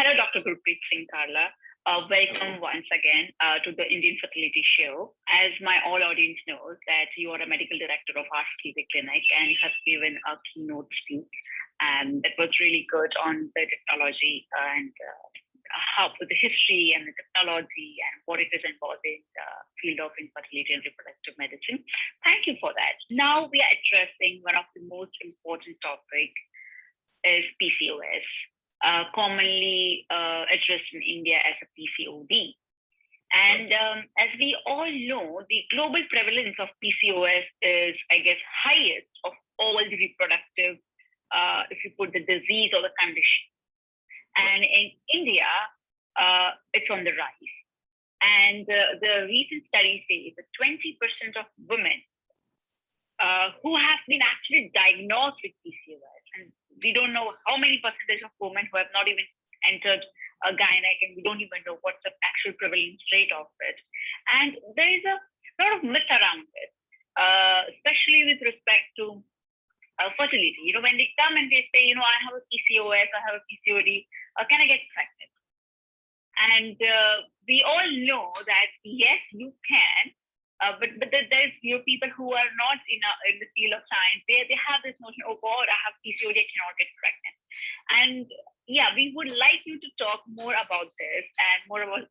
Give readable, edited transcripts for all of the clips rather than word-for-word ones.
Hello, Dr. Gurpreet Singh Kalra. Welcome once again to the Indian Fertility Show. As my all audience knows that you are a medical director of our clinic and you have given a keynote speech, and that was really good on the technology and how the history and the technology and what it is involved in the field of infertility and reproductive medicine. Thank you for that. Now we are addressing one of the most important topics is PCOS. Commonly addressed in India as a PCOD. And as we all know, the global prevalence of PCOS is, I guess, highest of all the reproductive, if you put the disease or the condition. And in India, it's on the rise. And the recent study says that 20% of women who have been actually diagnosed with PCOS, and we don't know how many percentage of women who have not even entered a gynec, and we don't even know what's the actual prevalence rate of it. And there is a lot of myth around it, especially with respect to fertility. You know, when they come and they say, you know, I have a PCOS, I have a PCOD, can I get pregnant? And we all know that yes, you can. But there's people who are not in the field of science. They have this notion, oh God, I have PCOD, I cannot get pregnant. And yeah, we would like you to talk more about this and more about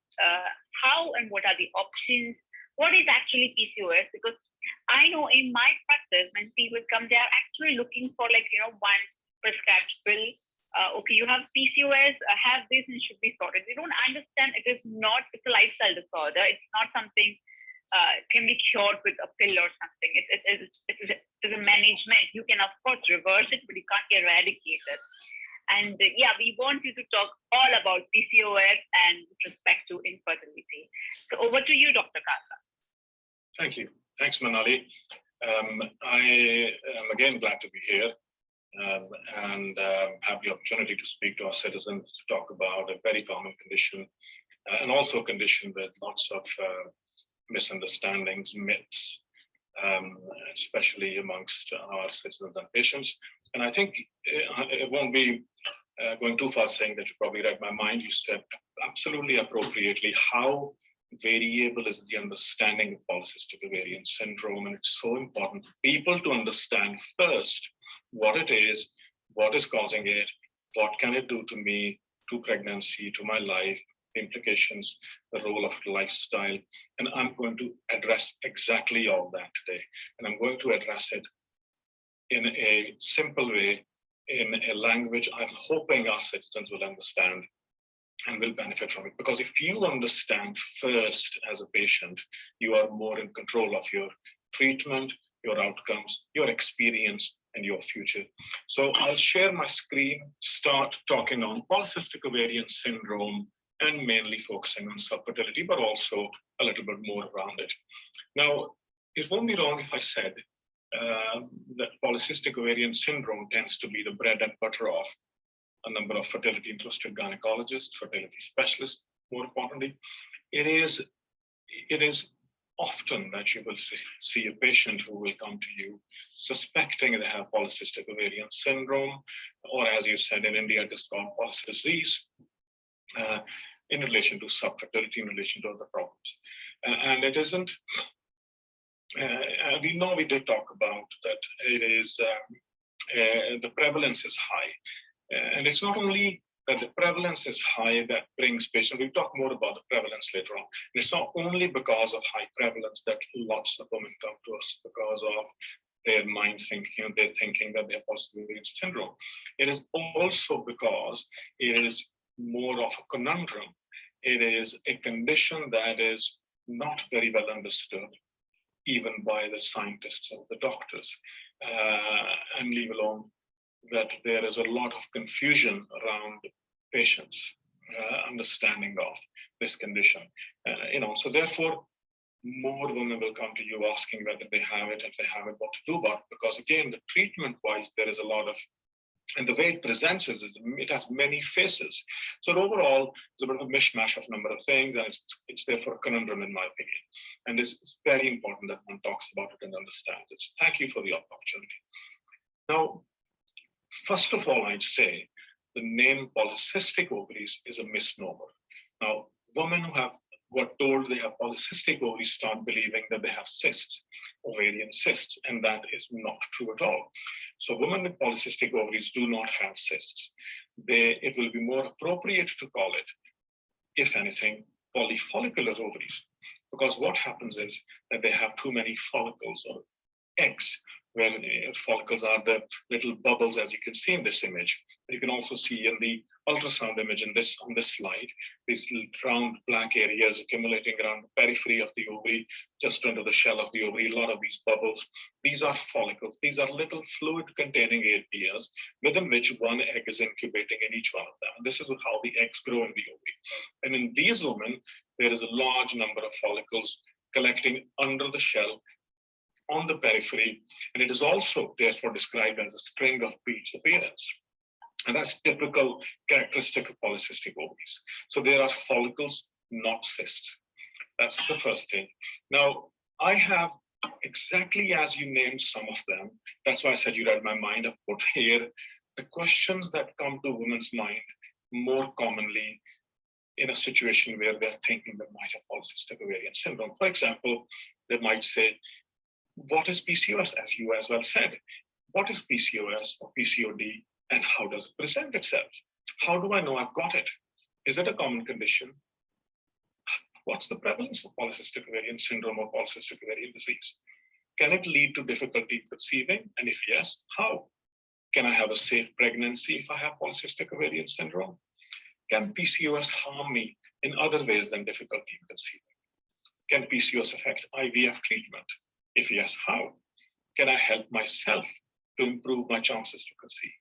how and what are the options. What is actually PCOS? Because I know in my practice, when people come, they are actually looking for one prescribed pill. Okay, you have PCOS, have this and should be sorted. They don't understand it's a lifestyle disorder. It's not something can be cured with a pill or something. It's a management. You can, of course, reverse it, but you can't eradicate it. And yeah, we want you to talk all about PCOS and with respect to infertility. So over to you, Dr. Kalra. Thank you. Thanks, Manali. I am again glad to be here and have the opportunity to speak to our citizens to talk about a very common condition and also a condition with lots of misunderstandings, myths, especially amongst our citizens and patients. And I think it won't be going too far saying that you probably read my mind. You said absolutely appropriately how variable is the understanding of polycystic ovarian syndrome. And it's so important for people to understand first what it is causing it, what can it do to me, to pregnancy, to my life, implications, the role of lifestyle. And I'm going to address exactly all that today. And I'm going to address it in a simple way, in a language I'm hoping our citizens will understand and will benefit from it. Because if you understand first as a patient, you are more in control of your treatment, your outcomes, your experience, and your future. So I'll share my screen, start talking on polycystic ovarian syndrome, and mainly focusing on subfertility, but also a little bit more around it. Now, it won't be wrong if I said that polycystic ovarian syndrome tends to be the bread and butter of a number of fertility interested gynecologists, fertility specialists, more importantly. It is often that you will see a patient who will come to you suspecting they have polycystic ovarian syndrome, or as you said in India, it is called polycystic disease, in relation to subfertility, in relation to other problems. And it isn't, we know we did talk about that it is, the prevalence is high. And it's not only that the prevalence is high that brings patients, we'll talk more about the prevalence later on. And it's not only because of high prevalence that lots of women come to us because of their mind thinking, they're thinking that they have polycystic ovarian syndrome. It is also because it is more of a conundrum. It is a condition that is not very well understood, even by the scientists or the doctors, and leave alone that there is a lot of confusion around patients' understanding of this condition. So therefore, more women will come to you asking whether they have it, if they have it, what to do about it. Because again, the treatment-wise, there is a lot of, and the way it presents is it has many faces. So overall, it's a bit of a mishmash of a number of things, and it's therefore a conundrum in my opinion. And it's very important that one talks about it and understands it. So thank you for the opportunity. Now, first of all, I'd say the name polycystic ovaries is a misnomer. Now, women who are told they have polycystic ovaries start believing that they have cysts, ovarian cysts, and that is not true at all. So women with polycystic ovaries do not have cysts. It will be more appropriate to call it, if anything, polyfollicular ovaries, because what happens is that they have too many follicles or eggs, where follicles are the little bubbles, as you can see in this image. You can also see in the ultrasound image on this slide, these little round black areas accumulating around the periphery of the ovary, just under the shell of the ovary, a lot of these bubbles. These are follicles. These are little fluid-containing areas within which one egg is incubating in each one of them. And this is how the eggs grow in the ovary. And in these women, there is a large number of follicles collecting under the shell on the periphery, and it is also therefore described as a string of beads appearance. And that's typical characteristic of polycystic ovaries. So there are follicles, not cysts. That's the first thing. Now, I have exactly as you named some of them. That's why I said you read my mind. I've put here the questions that come to women's mind more commonly in a situation where they're thinking they might have polycystic ovarian syndrome. For example, they might say, what is PCOS, as you as well said? What is PCOS or PCOD, and how does it present itself? How do I know I've got it? Is it a common condition? What's the prevalence of polycystic ovarian syndrome or polycystic ovarian disease? Can it lead to difficulty conceiving? And if yes, how? Can I have a safe pregnancy if I have polycystic ovarian syndrome? Can PCOS harm me in other ways than difficulty in conceiving? Can PCOS affect IVF treatment? If yes, how? Can I help myself to improve my chances to conceive?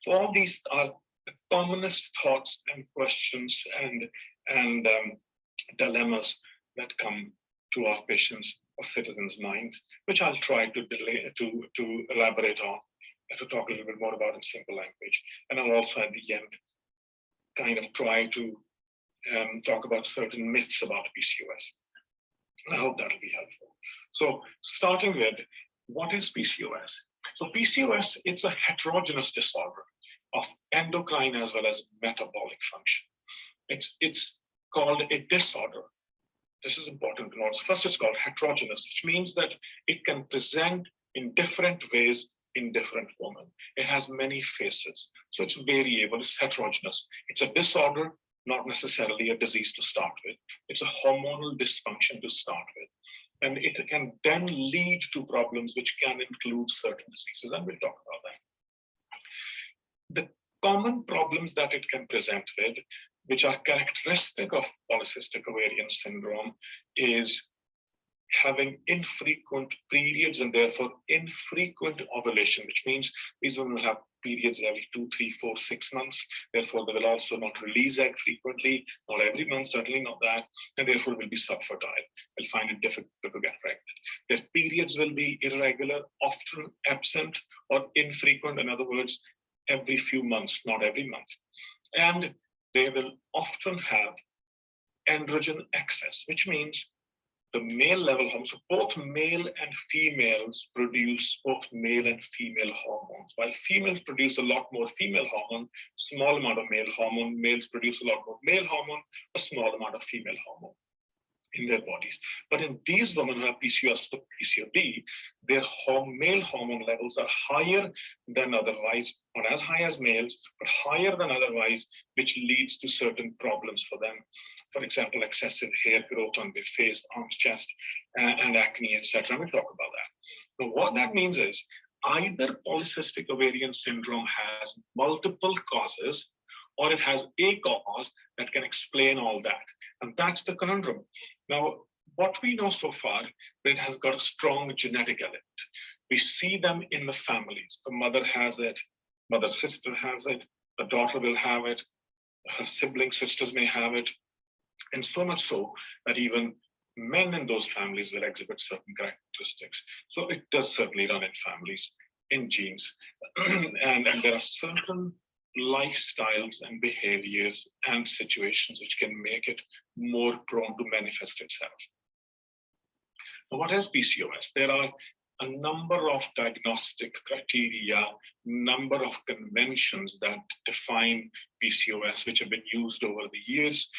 So all these are the commonest thoughts and questions and dilemmas that come to our patients or citizens' minds, which I'll try to elaborate on, to talk a little bit more about in simple language. And I'll also at the end kind of try to talk about certain myths about PCOS. I hope that'll be helpful. So starting with, what is PCOS? So PCOS, it's a heterogeneous disorder of endocrine as well as metabolic function. It's called a disorder. This is important to note. First, it's called heterogeneous, which means that it can present in different ways in different women. It has many faces. So it's variable, it's heterogeneous. It's a disorder, not necessarily a disease to start with. It's a hormonal dysfunction to start with. And it can then lead to problems which can include certain diseases, and we'll talk about that. The common problems that it can present with, which are characteristic of polycystic ovarian syndrome, is having infrequent periods and therefore infrequent ovulation, which means these women will have periods every 2, 3, 4, 6 months. Therefore, they will also not release egg frequently, not every month, certainly not that, and therefore will be subfertile. They'll find it difficult to get pregnant. Their periods will be irregular, often absent or infrequent. In other words, every few months, not every month. And they will often have androgen excess, which means the male level hormones, so both male and females produce both male and female hormones. While females produce a lot more female hormone, small amount of male hormone, males produce a lot more male hormone, a small amount of female hormone in their bodies. But in these women who have PCOS or PCOD, their male hormone levels are higher than otherwise, not as high as males, but higher than otherwise, which leads to certain problems for them. For example, excessive hair growth on their face, arms, chest, and acne, etc. We'll talk about that. Now, what that means is either polycystic ovarian syndrome has multiple causes, or it has a cause that can explain all that. And that's the conundrum. Now, what we know so far, it has got a strong genetic element. We see them in the families. The mother has it, mother's sister has it, the daughter will have it, her sibling sisters may have it, and so much so that even men in those families will exhibit certain characteristics. So it does certainly run in families, in genes. and there are certain lifestyles and behaviors and situations which can make it more prone to manifest itself. Now, what is PCOS? There are a number of diagnostic criteria, number of conventions that define PCOS, which have been used over the years.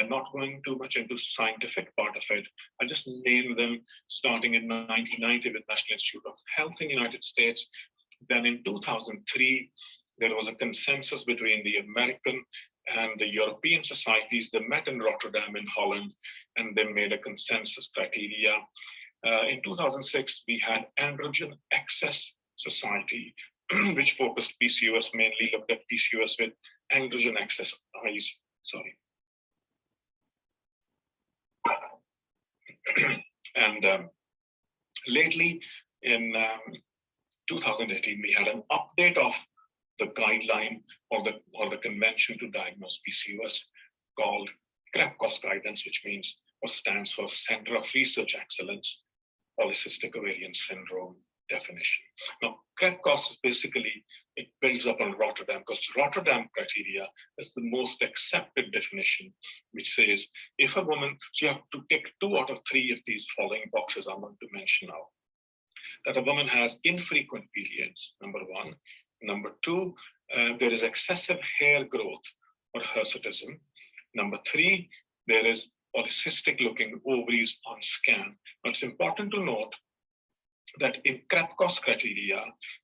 Not going too much into scientific part of it. I just name them, starting in 1990 with National Institute of Health in the United States. Then in 2003, there was a consensus between the American and the European societies. They met in Rotterdam in Holland, and they made a consensus criteria. In 2006, we had Androgen Excess Society, which focused PCOS, mainly looked at PCOS with androgen excess eyes. Sorry. And lately, in 2018, we had an update of the guideline or the convention to diagnose PCOS called CREPCOS guidance, which means or stands for Center of Research Excellence, Polycystic Ovarian Syndrome definition. Now, CREPCOS is basically, it builds up on Rotterdam, because Rotterdam criteria is the most accepted definition, which says if a woman, so you have to take 2 out of 3 of these following boxes I'm going to mention now. That a woman has infrequent periods, number 1. Number 2, there is excessive hair growth or hirsutism. Number 3, there is polycystic looking ovaries on scan. Now, it's important to note that in CREPCOS criteria,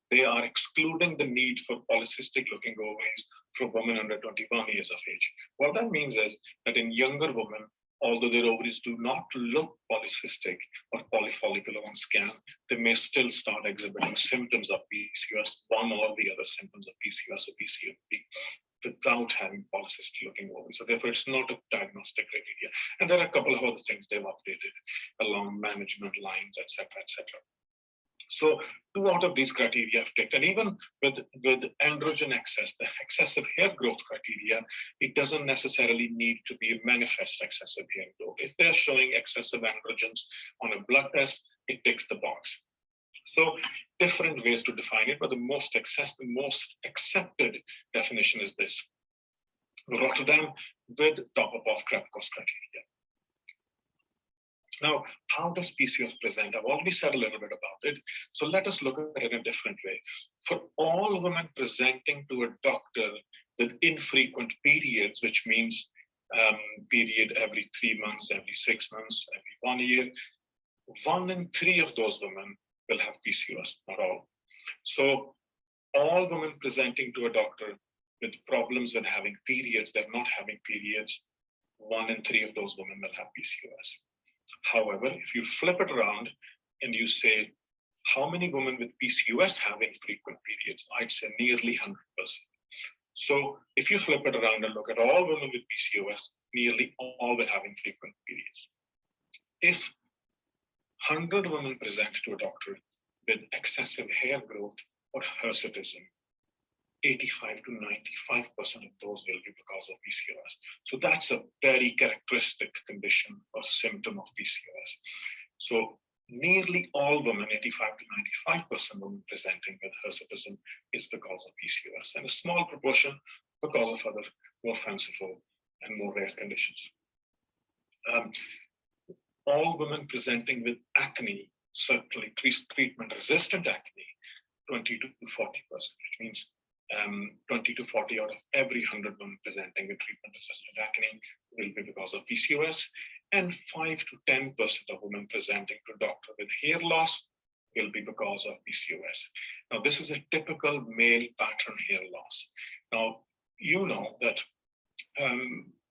they are excluding the need for polycystic looking ovaries for women under 21 years of age. What that means is that in younger women, although their ovaries do not look polycystic or polyfollicular on scan, they may still start exhibiting symptoms of PCOS, one or the other symptoms of PCOS or PCOS, without having polycystic looking ovaries. So therefore, it's not a diagnostic criteria. And there are a couple of other things they've updated along management lines, et cetera, et cetera. So 2 out of these criteria have ticked. And even with androgen excess, the excessive hair growth criteria, it doesn't necessarily need to be a manifest excessive hair growth. If they're showing excessive androgens on a blood test, it ticks the box. So different ways to define it, but the most accepted definition is this: Rotterdam with top-up of CREPCOS criteria. Now, how does PCOS present? I've already said a little bit about it. So let us look at it in a different way. For all women presenting to a doctor with infrequent periods, which means period every 3 months, every 6 months, every 1 year, 1 in 3 of those women will have PCOS, not all. So all women presenting to a doctor with problems with having periods, they're not having periods, 1 in 3 of those women will have PCOS. However, if you flip it around and you say, how many women with PCOS have infrequent periods? I'd say nearly 100%. So if you flip it around and look at all women with PCOS, nearly all will have infrequent periods. If 100 women present to a doctor with excessive hair growth or hirsutism, 85 to 95% of those will be because of PCOS. So that's a very characteristic condition or symptom of PCOS. So nearly all women, 85 to 95% of women presenting with hirsutism is because of PCOS, and a small proportion because of other more fanciful and more rare conditions. All women presenting with acne, certainly treatment-resistant acne, 20 to 40%, which means 20 to 40 out of every 100 women presenting with treatment-resistant acne will be because of PCOS, and 5 to 10% of women presenting to a doctor with hair loss will be because of PCOS. Now, this is a typical male pattern hair loss. Now, you know that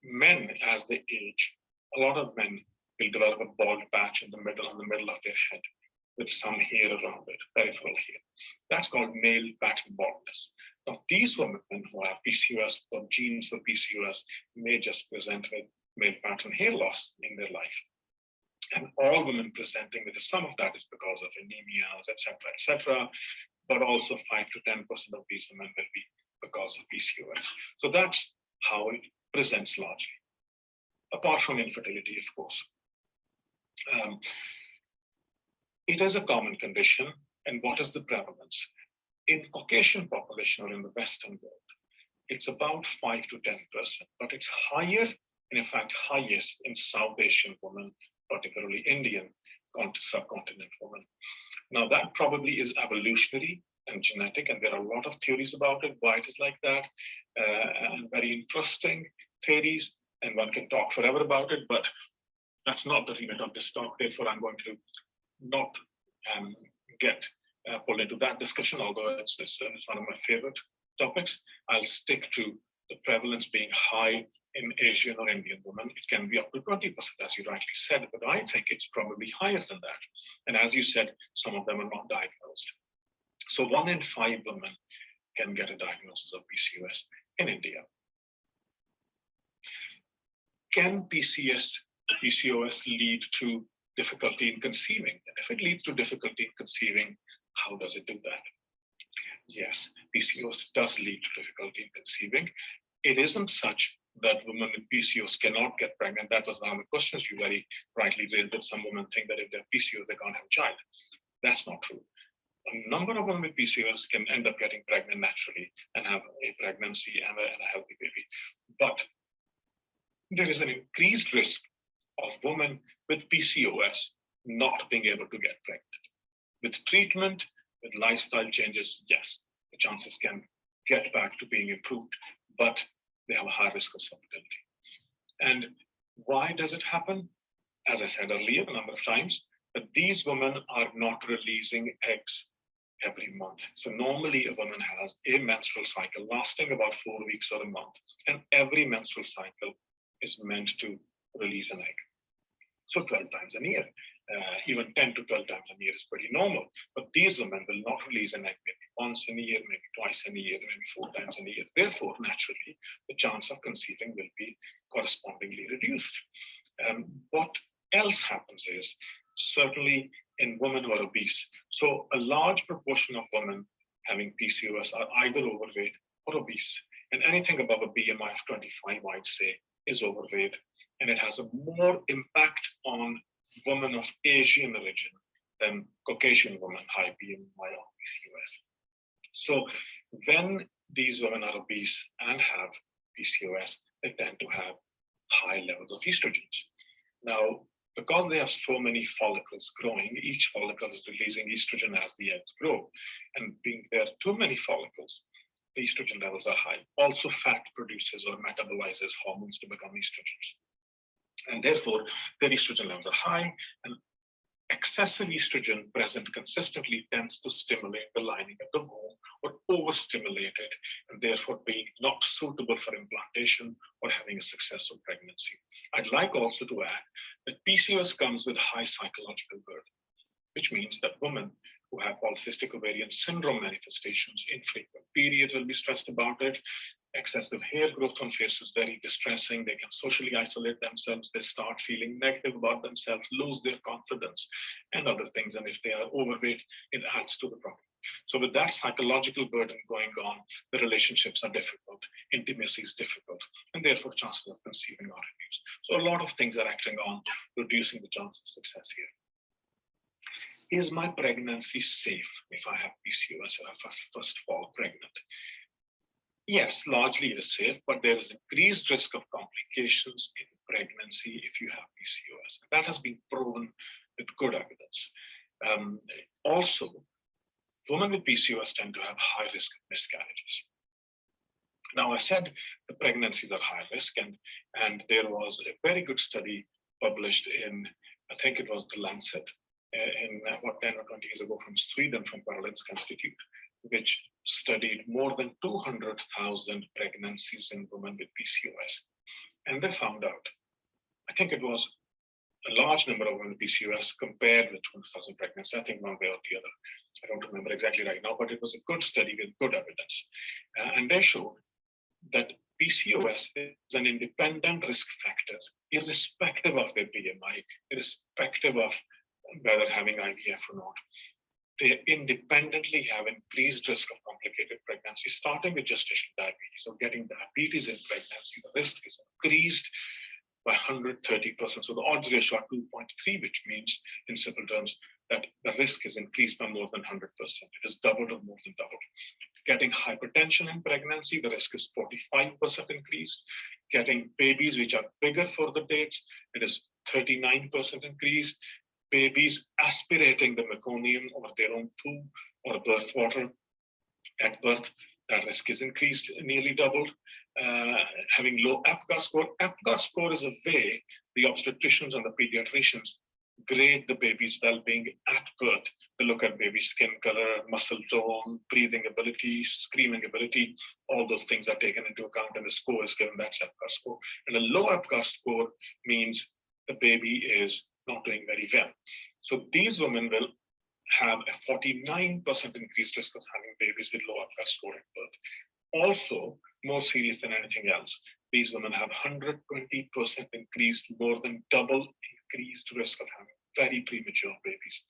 men, as they age, a lot of men will develop a bald patch in the middle of their head with some hair around it, peripheral hair. That's called male pattern baldness. Now, these women who have PCOS or genes for PCOS may just present with male pattern hair loss in their life. And all women presenting with some of that is because of anemias, et cetera, but also 5 to 10% of these women will be because of PCOS. So that's how it presents largely, apart from infertility, of course. It is a common condition, and what is the prevalence? In Caucasian population or in the Western world, it's about 5 to 10%, but it's higher, and in fact highest in South Asian women, particularly Indian subcontinent women. Now, that probably is evolutionary and genetic, and there are a lot of theories about it, why it is like that, and very interesting theories, and one can talk forever about it, but that's not the remit of this talk. Therefore, I'm going to not get pulled into that discussion, although it's one of my favorite topics. I'll stick to the prevalence being high in Asian or Indian women. It can be up to 20%, as you rightly said, but I think it's probably higher than that. And as you said, some of them are not diagnosed. So 1 in 5 women can get a diagnosis of PCOS in India. Can PCOS lead to difficulty in conceiving? And if it leads to difficulty in conceiving, how does it do that? Yes, PCOS does lead to difficulty in conceiving. It isn't such that women with PCOS cannot get pregnant. That was one of the questions you very rightly raised, that some women think that if they're PCOS, they can't have a child. That's not true. A number of women with PCOS can end up getting pregnant naturally and have a pregnancy and a healthy baby. But there is an increased risk of women with PCOS not being able to get pregnant. With treatment, with lifestyle changes, yes, the chances can get back to being improved, but they have a high risk of subfertility. And why does it happen? As I said earlier, a number of times, that these women are not releasing eggs every month. So normally a woman has a menstrual cycle lasting about 4 weeks or a month, and every menstrual cycle is meant to release an egg. So 12 times a year, even 10 to 12 times a year is pretty normal. But these women will not release an egg maybe once in a year, maybe twice in a year, maybe 4 times in a year. Therefore, naturally, the chance of conceiving will be correspondingly reduced. What else happens is, certainly in women who are obese, so a large proportion of women having PCOS are either overweight or obese. And anything above a BMI of 25, I'd say, is overweight. And it has a more impact on women of Asian origin than Caucasian women, high BMI or PCOS. So when these women are obese and have PCOS, they tend to have high levels of estrogens. Now, because they have so many follicles growing, each follicle is releasing estrogen as the eggs grow. And being there are too many follicles, the estrogen levels are high. Also, fat produces or metabolizes hormones to become estrogens. And therefore, their estrogen levels are high, and excessive estrogen present consistently tends to stimulate the lining of the womb or overstimulate it, and therefore being not suitable for implantation or having a successful pregnancy. I'd like also to add that PCOS comes with high psychological burden, which means that women who have polycystic ovarian syndrome manifestations, infrequent periods, will be stressed about it. Excessive hair growth on face is very distressing. They can socially isolate themselves. They start feeling negative about themselves, lose their confidence, and other things. And if they are overweight, it adds to the problem. So with that psychological burden going on, the relationships are difficult, intimacy is difficult, and therefore chances of conceiving are reduced. So a lot of things are acting on reducing the chance of success here. Is my pregnancy safe if I have PCOS or I first fall pregnant? Yes, largely it is safe, but there is increased risk of complications in pregnancy if you have PCOS. That has been proven with good evidence. Also, women with PCOS tend to have high risk of miscarriages. Now, I said the pregnancies are high risk, and there was a very good study published in, I think it was The Lancet, in 10 or 20 years ago from Sweden, from Karolinska Institute, which studied more than 200,000 pregnancies in women with PCOS. And they found out, I think it was a large number of women with PCOS compared with 200,000 pregnancies, I think one way or the other. I don't remember exactly right now, but it was a good study with good evidence. And they showed that PCOS is an independent risk factor, irrespective of their BMI, irrespective of whether having IVF or not. They independently have increased risk of complicated pregnancy, starting with gestational diabetes. So getting diabetes in pregnancy, the risk is increased by 130%. So the odds ratio are 2.3, which means in simple terms that the risk is increased by more than 100%. It is doubled or more than doubled. Getting hypertension in pregnancy, the risk is 45% increased. Getting babies which are bigger for the dates, it is 39% increased. babies aspirating the meconium or their own poo or birth water at birth, that risk is increased, nearly doubled. Having low APGAR score. APGAR score is a way the obstetricians and the pediatricians grade the baby's well-being at birth. They look at baby skin color, muscle tone, breathing ability, screaming ability. All those things are taken into account, and the score is given. That's APGAR score. And a low APGAR score means the baby is not doing very well. So these women will have a 49% increased risk of having babies with low APGAR score at birth. Also, more serious than anything else, these women have 120% increased, more than double increased risk of having very premature babies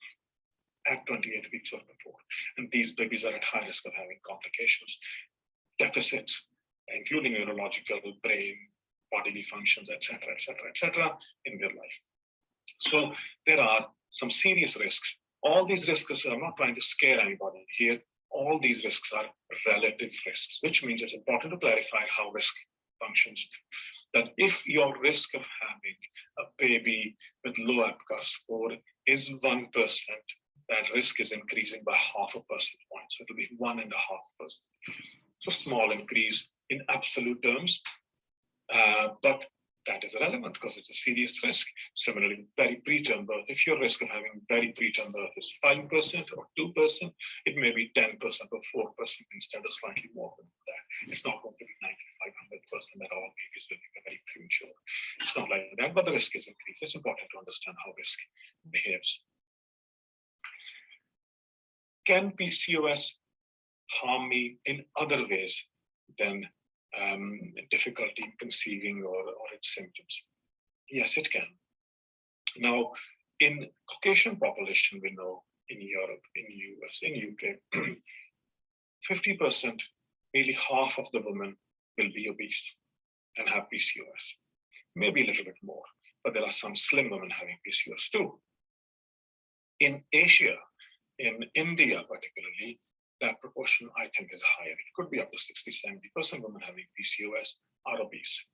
at 28 weeks or before. And these babies are at high risk of having complications, deficits, including neurological, brain, bodily functions, etc., in their life. So there are some serious risks. All these risks, I'm not trying to scare anybody here. All these risks are relative risks, which means it's important to clarify how risk functions. That if your risk of having a baby with low APGAR score is 1%, that risk is increasing by 0.5 percentage point. So it will be 1.5%. So small increase in absolute terms, but that is relevant because it's a serious risk. Similarly, very preterm birth. If your risk of having very preterm birth is 5% or 2%, it may be 10% or 4% instead of slightly more than that. It's not going to be 95, 100% that all babies will be very premature. It's not like that, but the risk is increased. It's important to understand how risk behaves. Can PCOS harm me in other ways than difficulty in conceiving or its symptoms? Yes, it can. Now, in Caucasian population, we know in Europe, in US, in UK, 50%, nearly half of the women will be obese and have PCOS. Maybe a little bit more, but there are some slim women having PCOS too. In Asia, in India particularly, that proportion, I think, is higher. It could be up to 60-70% women having PCOS are obese.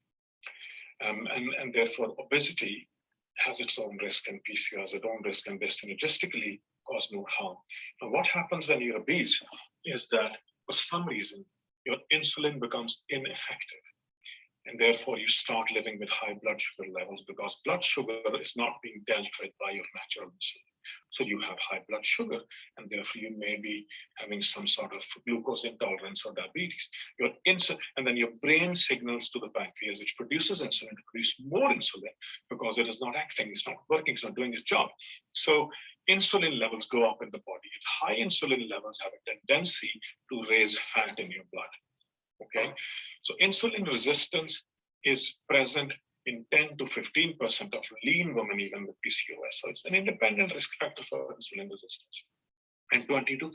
And therefore, obesity has its own risk, and PCOS has its own risk, and they synergistically cause more harm. Now, what happens when you're obese is that for some reason, your insulin becomes ineffective. And therefore, you start living with high blood sugar levels because blood sugar is not being dealt with by your natural insulin. So you have high blood sugar, and therefore you may be having some sort of glucose intolerance or diabetes. Your insulin, and then your brain signals to the pancreas, which produces insulin, to produce more insulin because it is not acting, it's not working, it's not doing its job. So insulin levels go up in the body. High insulin levels have a tendency to raise fat in your blood. Okay, so insulin resistance is present in 10 to 15% of lean women, even with PCOS. So it's an independent risk factor for insulin resistance. And 20 to 40%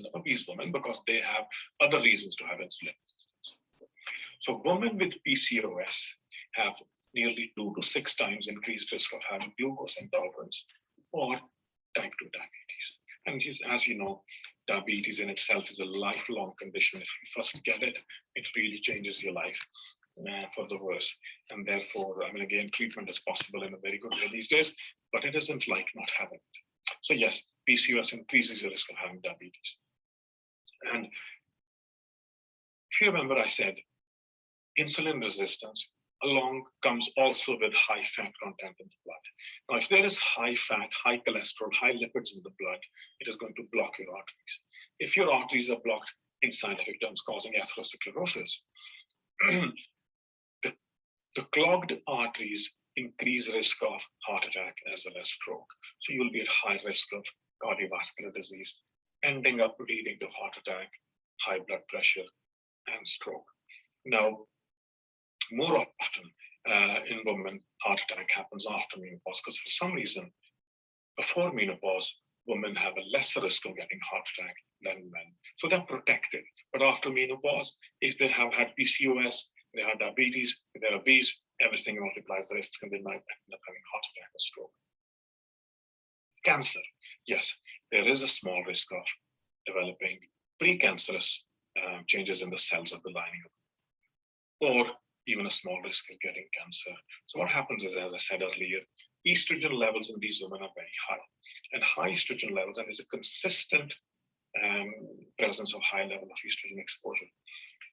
of obese women because they have other reasons to have insulin resistance. So women with PCOS have nearly 2 to 6 times increased risk of having glucose intolerance or type 2 diabetes. And as you know, diabetes in itself is a lifelong condition. If you first get it, it really changes your life for the worse. And therefore, I mean, again, treatment is possible in a very good way these days, but it isn't like not having it. So yes, PCOS increases your risk of having diabetes. And if you remember, I said insulin resistance along comes also with high fat content in the blood. Now, if there is high fat, high cholesterol, high lipids in the blood, it is going to block your arteries. If your arteries are blocked, in scientific terms, causing atherosclerosis, the clogged arteries increase risk of heart attack as well as stroke. So you'll be at high risk of cardiovascular disease, ending up leading to heart attack, high blood pressure, and stroke. Now, more often in women, heart attack happens after menopause because for some reason, before menopause, women have a lesser risk of getting heart attack than men. So they're protected. But after menopause, if they have had PCOS, they have diabetes, if they're obese, everything multiplies the risk and they might end up having heart attack or stroke. Cancer, yes, there is a small risk of developing precancerous changes in the cells of the lining of, or even a small risk of getting cancer. So what happens is, as I said earlier, estrogen levels in these women are very high. And high estrogen levels, and there's a consistent presence of high level of estrogen exposure.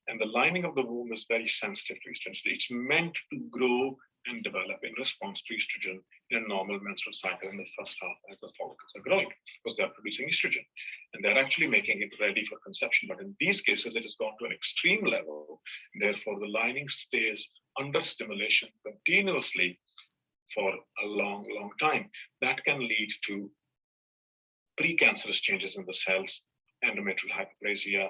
And the lining of the womb is very sensitive to estrogen. So it's meant to grow and develop in response to estrogen in a normal menstrual cycle in the first half as the follicles are growing, because they're producing estrogen. And they're actually making it ready for conception. But in these cases, it has gone to an extreme level. Therefore, the lining stays under stimulation continuously for a long, long time. That can lead to precancerous changes in the cells, endometrial hyperplasia,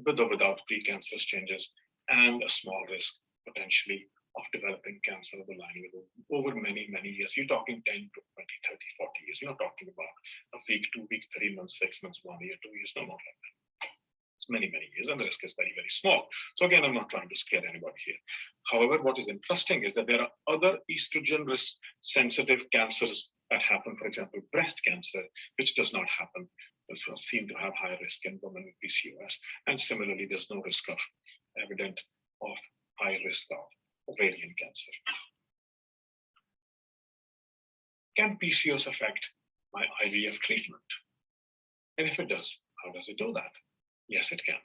with or without precancerous changes, and a small risk potentially of developing cancer of the lining of the womb over many, many years. You're talking 10 to 20, 30, 40 years. You're not talking about a week, 2 weeks, 3 months, 6 months, 1 year, 2 years, no, not like that. It's many, many years, and the risk is very, very small. So again, I'm not trying to scare anybody here. However, what is interesting is that there are other estrogen risk sensitive cancers that happen, for example, breast cancer, which does not happen, which was seen to have high risk in women with PCOS. And similarly, there's no risk of evident of high risk of ovarian cancer. Can PCOS affect my IVF treatment? And if it does, how does it do that? Yes, it can.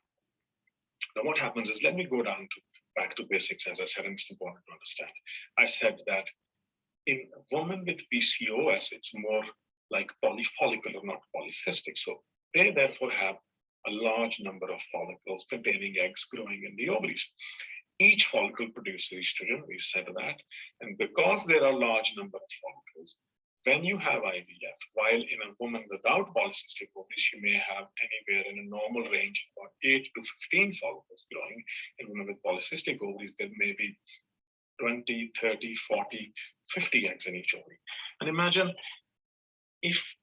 Now, what happens is, let me go back to basics, as I said, and it's important to understand. I said that in women with PCOS, it's more like polyfollicular, not polycystic. So they therefore have a large number of follicles containing eggs growing in the ovaries. Each follicle produces estrogen, we said that. And because there are a large number of follicles, when you have IVF, while in a woman without polycystic ovaries, you may have anywhere in a normal range about 8 to 15 follicles growing. In women with polycystic ovaries, there may be 20, 30, 40, 50 eggs in each ovary. And imagine if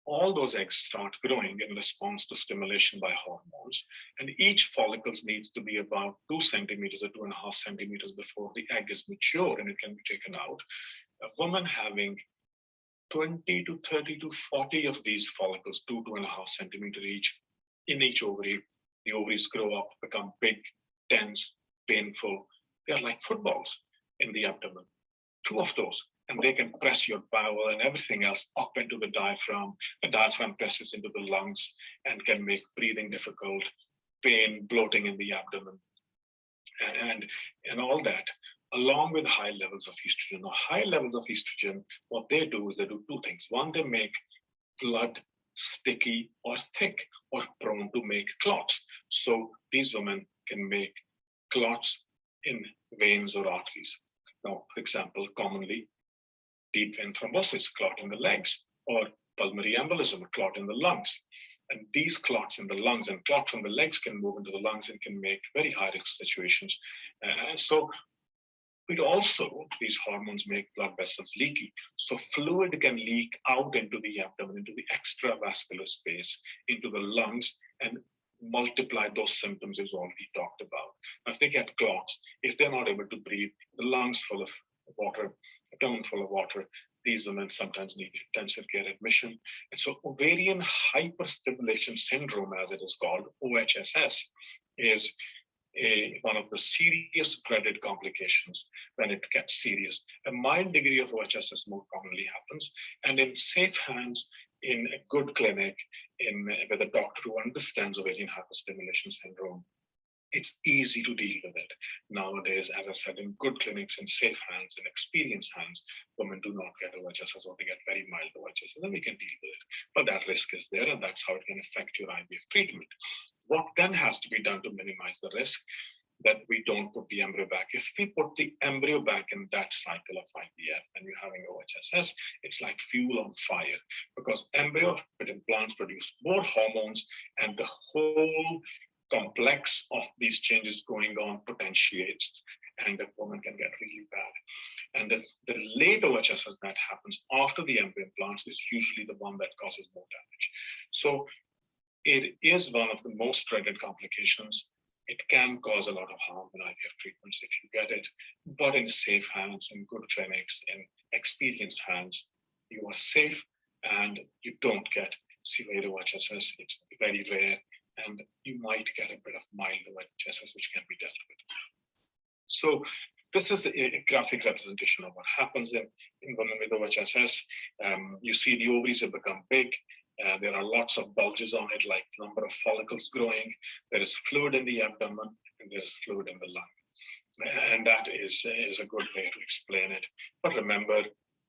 all those eggs start growing in response to stimulation by hormones, and each follicle needs to be about 2 centimeters or 2.5 centimeters before the egg is mature and it can be taken out. A woman having 20 to 30 to 40 of these follicles, 2.5 centimeters each, in each ovary, the ovaries grow up, become big, dense, painful. They are like footballs in the abdomen. 2 of those, and they can press your bowel and everything else up into the diaphragm. The diaphragm presses into the lungs and can make breathing difficult, pain, bloating in the abdomen, and all that, along with high levels of estrogen. Now, high levels of estrogen, what they do is they do 2 things. One, they make blood sticky or thick or prone to make clots. So these women can make clots in veins or arteries. Now, for example, commonly deep vein thrombosis, clot in the legs, or pulmonary embolism, clot in the lungs. And these clots in the lungs and clots from the legs can move into the lungs and can make very high risk situations. So it also, these hormones make blood vessels leaky. So fluid can leak out into the abdomen, into the extravascular space, into the lungs, and multiply those symptoms is already talked about. Now, if they get clots, if they're not able to breathe, the lungs full of water, abdomen full of water, these women sometimes need intensive care admission. And so ovarian hyperstimulation syndrome, as it is called, OHSS, is one of the serious dreaded complications when it gets serious. A mild degree of OHSS more commonly happens, and in safe hands, in a good clinic, with a doctor who understands ovarian hyperstimulation syndrome, it's easy to deal with it. Nowadays, as I said, in good clinics, in safe hands, in experienced hands, women do not get OHSS, or they get very mild OHSS, and we can deal with it. But that risk is there, and that's how it can affect your IVF treatment. What then has to be done to minimize the risk? That we don't put the embryo back. If we put the embryo back in that cycle of IVF and you're having OHSS, it's like fuel on fire, because embryo implants produce more hormones, and the whole complex of these changes going on potentiates, and the woman can get really bad. And the late OHSS that happens after the embryo implants is usually the one that causes more damage. So it is one of the most dreaded complications. It can cause a lot of harm in IVF treatments if you get it, but in safe hands, in good clinics, in experienced hands, you are safe and you don't get severe OHSS. It's very rare, and you might get a bit of mild OHSS, which can be dealt with. So this is a graphic representation of what happens in women with OHSS. You see the ovaries have become big. There are lots of bulges on it, like the number of follicles growing. There is fluid in the abdomen, and there's fluid in the lung. And that is a good way to explain it. But remember,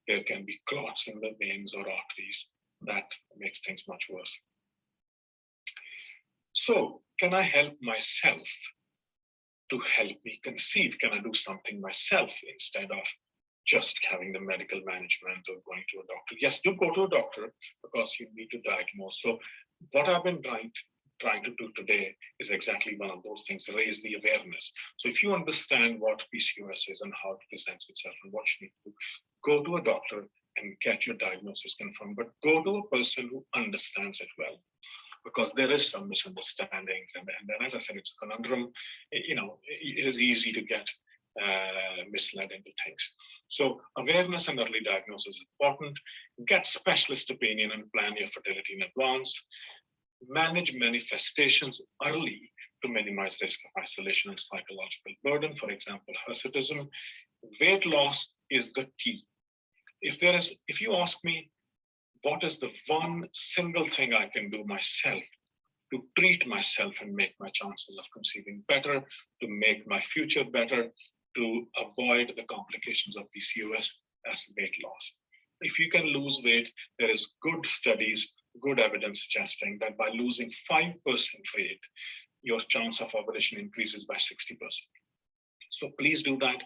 there can be clots in the veins or arteries. That makes things much worse. So can I help myself to help me conceive? Can I do something myself instead of just having the medical management or going to a doctor? Yes, do go to a doctor because you need to diagnose. So what I've been trying to do today is exactly one of those things, raise the awareness. So if you understand what PCOS is and how it presents itself and what you need to do, go to a doctor and get your diagnosis confirmed, but go to a person who understands it well, because there is some misunderstandings. And then, as I said, it's a conundrum. It is easy to get misled into things. So awareness and early diagnosis is important. Get specialist opinion and plan your fertility in advance. Manage manifestations early to minimize risk of isolation and psychological burden. For example, hirsutism. Weight loss is the key. If you ask me, what is the one single thing I can do myself to treat myself and make my chances of conceiving better, to make my future better, to avoid the complications of PCOS, as weight loss. If you can lose weight, there is good studies, good evidence suggesting that by losing 5% weight, your chance of ovulation increases by 60%. So please do that.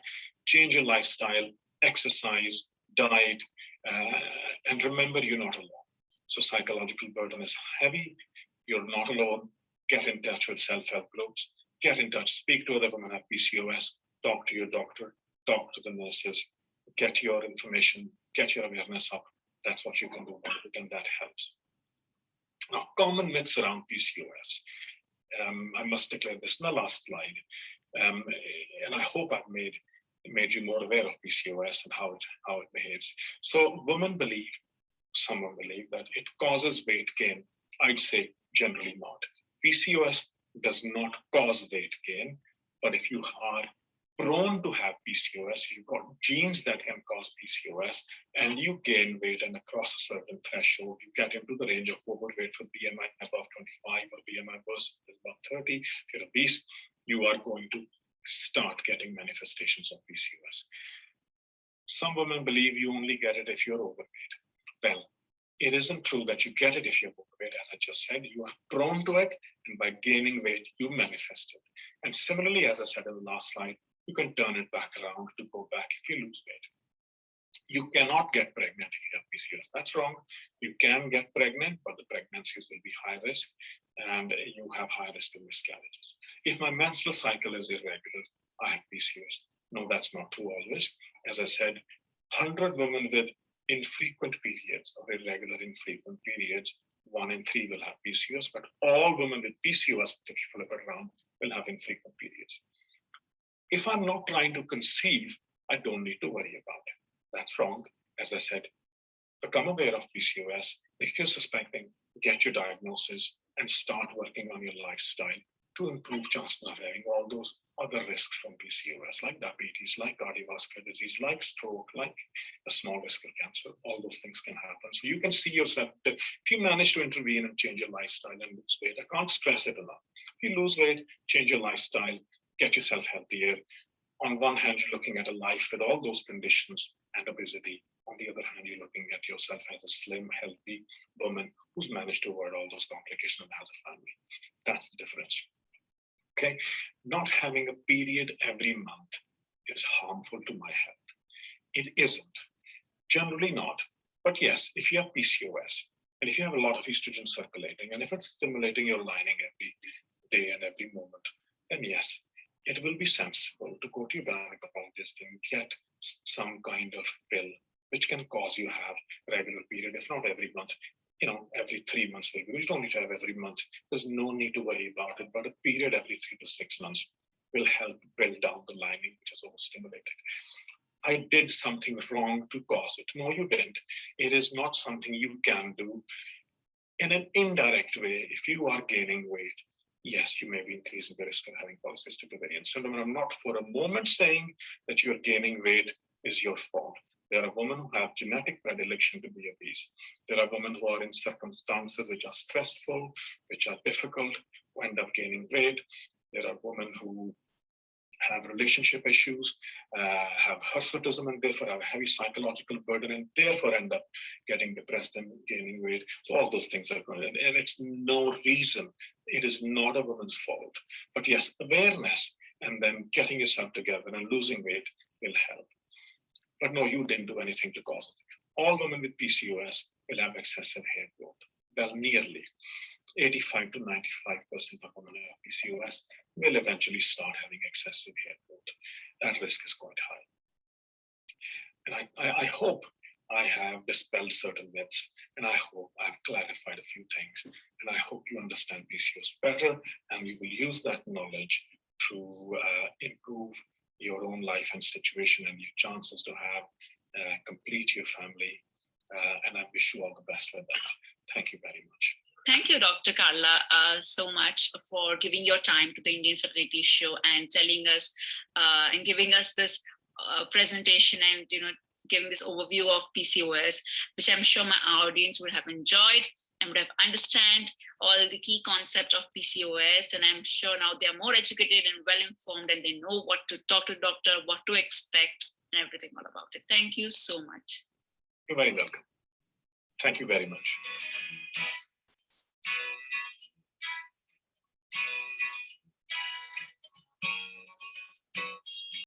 Change your lifestyle, exercise, diet, and remember, you're not alone. So psychological burden is heavy. You're not alone. Get in touch with self-help groups. Get in touch. Speak to other women who have PCOS. Talk to your doctor. Talk to the nurses. Get your information. Get your awareness up. That's what you can do about it, and that helps. Now, common myths around PCOS. I must declare this in the last slide, and I hope I've made you more aware of PCOS and how it behaves. So some women believe that it causes weight gain. I'd say generally not. PCOS does not cause weight gain, but if you are prone to have PCOS, you've got genes that can cause PCOS, and you gain weight and across a certain threshold, you get into the range of overweight for BMI above 25 or BMI versus above 30. If you're obese, you are going to start getting manifestations of PCOS. Some women believe you only get it if you're overweight. Well, it isn't true that you get it if you're overweight. As I just said, you are prone to it, and by gaining weight, you manifest it. And similarly, as I said in the last slide, you can turn it back around to go back if you lose weight. You cannot get pregnant if you have PCOS. That's wrong. You can get pregnant, but the pregnancies will be high risk, and you have high risk of miscarriages. If my menstrual cycle is irregular, I have PCOS. No, that's not true always. As I said, 100 women with infrequent periods or irregular infrequent periods, 1 in 3 will have PCOS, but all women with PCOS, if you flip it around, will have infrequent periods. If I'm not trying to conceive, I don't need to worry about it. That's wrong. As I said, become aware of PCOS. If you're suspecting, get your diagnosis and start working on your lifestyle to improve chances of having all those other risks from PCOS, like diabetes, like cardiovascular disease, like stroke, like a small risk of cancer. All those things can happen. So you can see yourself that if you manage to intervene and change your lifestyle and lose weight, I can't stress it enough. If you lose weight, change your lifestyle, get yourself healthier. On one hand, you're looking at a life with all those conditions and obesity. On the other hand, you're looking at yourself as a slim, healthy woman who's managed to avoid all those complications and has a family. That's the difference. Okay, not having a period every month is harmful to my health. It isn't, generally not. But yes, if you have PCOS, and if you have a lot of estrogen circulating, and if it's stimulating your lining every day and every moment, then yes, it will be sensible to go to your gynecologist and get some kind of pill which can cause you have regular period, if not every month. Every 3 months will be. You don't need to have every month. There's no need to worry about it, but a period every 3 to 6 months will help build down the lining, which is overstimulated. I did something wrong to cause it. No, you didn't. It is not something you can do. In an indirect way, if you are gaining weight, yes, you may be increasing the risk of having polycystic ovarian syndrome. And I'm not for a moment saying that you're gaining weight is your fault. There are women who have genetic predilection to be obese. There are women who are in circumstances which are stressful, which are difficult, who end up gaining weight. There are women who have relationship issues, have hirsutism, and therefore have a heavy psychological burden, and therefore end up getting depressed and gaining weight. So all those things are going on. And it's no reason. It is not a woman's fault. But yes, awareness and then getting yourself together and losing weight will help. But no, you didn't do anything to cause it. All women with PCOS will have excessive hair growth. Well, nearly 85 to 95% of women who have PCOS will eventually start having excessive hair growth. That risk is quite high. And I hope I have dispelled certain myths, and I hope I've clarified a few things, and I hope you understand PCOS better, and you will use that knowledge to improve your own life and situation and your chances to have complete your family. And I wish you all the best with that. Thank you very much. Thank you, Dr. Kalra, so much for giving your time to the Indian Fertility Show and telling us and giving us this presentation and giving this overview of PCOS, which I'm sure my audience would have enjoyed and would have understand all the key concepts of PCOS. And I'm sure now they are more educated and well informed, and they know what to talk to the doctor, what to expect, and everything all about it. Thank you so much. You're very welcome. Thank you very much.